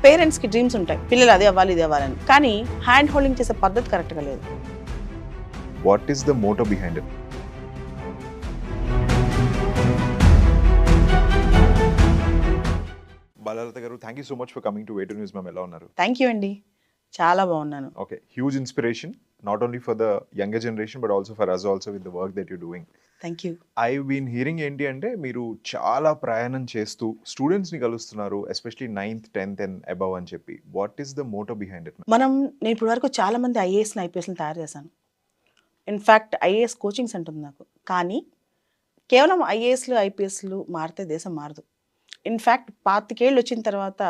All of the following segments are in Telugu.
పేరెంట్స్కి డ్రీమ్స్ ఉంటాయి, పిల్లలు అదే అవ్వాలి ఇది అవ్వాలని, కానీ హ్యాండ్ హోల్డింగ్ చేసే పద్ధతి కరెక్ట్గా లేదు. What is the motto behind it? Balalatha గారు, thank you so much for coming to Way to News. Ma'am, ఎలా ఉన్నారు? థ్యాంక్ యూ అండి, చాలా బాగున్నాను. Okay, huge inspiration not only for the younger generation but also for us also with the work that you doing. Thank you. I been hearing ఏంటి అంటే మీరు చాలా ప్రయాణం చేస్తూ స్టూడెంట్స్ని కలుస్తున్నారు, especially 9th 10th and above అని చెప్పి. What is the motto behind it? నేను ఇప్పుడు వరకు చాలా మంది ఐఏఎస్ని ఐపీఎస్ని తయారు చేశాను. ఇన్ఫ్యాక్ట్ ఐఏఎస్ కోచింగ్ సెంటర్ ఉంది నాకు. కానీ కేవలం ఐఏఎస్లు ఐపీఎస్లు మారితే దేశం మారదు. ఇన్ఫ్యాక్ట్ 25 ఏళ్ళు వచ్చిన తర్వాత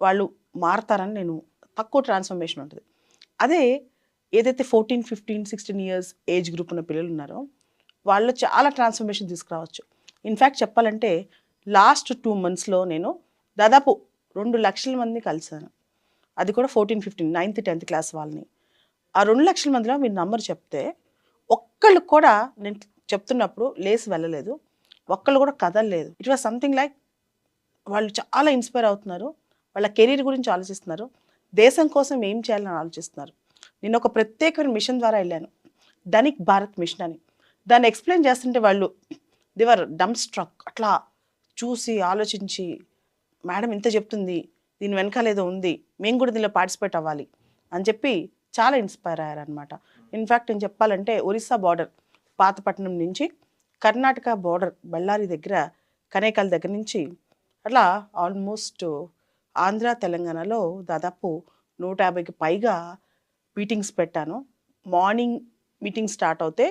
వాళ్ళు మారతారని నేను తక్కువ ట్రాన్స్ఫర్మేషన్ ఉంటుంది. అదే ఏదైతే 14, 15, 16 ఇయర్స్ ఏజ్ గ్రూప్ ఉన్న పిల్లలు ఉన్నారో వాళ్ళు చాలా ట్రాన్స్ఫర్మేషన్ తీసుకురావచ్చు. ఇన్ఫ్యాక్ట్ చెప్పాలంటే లాస్ట్ 2 monthsలో నేను దాదాపు 2 లక్షల మందిని కలిసాను. అది కూడా 14, 15, 9th 10th క్లాస్ వాళ్ళని. ఆ 2 లక్షల మందిలో మీరు నంబర్ చెప్తే ఒక్కళ్ళు కూడా నేను చెప్తున్నప్పుడు లేసి వెళ్ళలేదు, ఒక్కళ్ళు కూడా కదలలేదు. ఇట్ వాజ్ సంథింగ్ లైక్ వాళ్ళు చాలా ఇన్స్పైర్ అవుతున్నారు, వాళ్ళ కెరీర్ గురించి ఆలోచిస్తున్నారు, దేశం కోసం ఏం చేయాలని ఆలోచిస్తున్నారు. నేను ఒక ప్రత్యేకమైన మిషన్ ద్వారా వెళ్ళాను, ధనిక్ భారత్ మిషన్ అని. దాన్ని ఎక్స్ప్లెయిన్ చేస్తుంటే వాళ్ళు దివర్ డమ్ స్ట్రక్. అట్లా చూసి ఆలోచించి, మేడం ఇంత చెప్తుంది, దీని వెనకాల ఏదో ఉంది, మేము కూడా దీనిలో పార్టిసిపేట్ అవ్వాలి అని చెప్పి చాలా ఇన్స్పైర్ అయ్యారనమాట. ఇన్ఫ్యాక్ట్ నేను చెప్పాలంటే ఒరిస్సా బార్డర్ పాతపట్నం నుంచి కర్ణాటక బార్డర్ బళ్ళారి దగ్గర కనేకల్ దగ్గర నుంచి అట్లా ఆల్మోస్ట్ ఆంధ్ర తెలంగాణలో దాదాపు 150కి పైగా మీటింగ్స్ పెట్టాను. మార్నింగ్ మీటింగ్ స్టార్ట్ అవుతే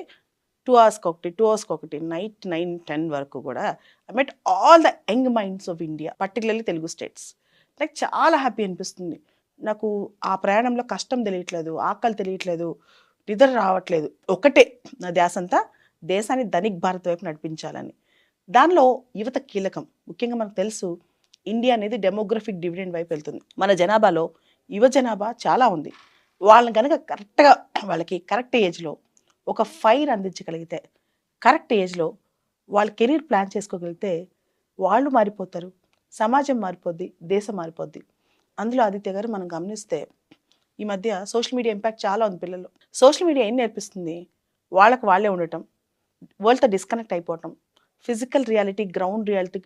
2 hours ఒకటి నైట్ 9, 10 వరకు కూడా I met all the young minds of India, particularly Telugu states. Like చాలా హ్యాపీ అనిపిస్తుంది నాకు. ఆ ప్రయాణంలో కష్టం తెలియట్లేదు, ఆకలి తెలియట్లేదు, నిద్ర రావట్లేదు. ఒకటే నా ధ్యాస అంతా దేశాన్ని ధనిక్ భారత్ వైపు నడిపించాలని. దానిలో యువత కీలకం. ముఖ్యంగా మనకు తెలుసు ఇండియా అనేది డెమోగ్రఫిక్ డివిడెండ్ వైపు వెళ్తుంది. మన జనాభాలో యువ జనాభా చాలా ఉంది. వాళ్ళని కనుక కరెక్ట్గా వాళ్ళకి కరెక్ట్ ఏజ్లో ఒక ఫైర్ అందించగలిగితే, కరెక్ట్ ఏజ్లో వాళ్ళ కెరీర్ ప్లాన్ చేసుకోగలిగితే వాళ్ళు మారిపోతారు, సమాజం మారిపోద్ది, దేశం మారిపోద్ది. అందులో ఆదిత్య గారు మనం గమనిస్తే ఈ మధ్య సోషల్ మీడియా ఇంపాక్ట్ చాలా ఉంది పిల్లల్లో. సోషల్ మీడియా ఏం నేర్పిస్తుంది? వాళ్ళకి వాళ్ళే ఉండటం, వరల్డ్తో డిస్కనెక్ట్ అయిపోవటం, ఫిజికల్ రియాలిటీ గ్రౌండ్ రియాలిటీకి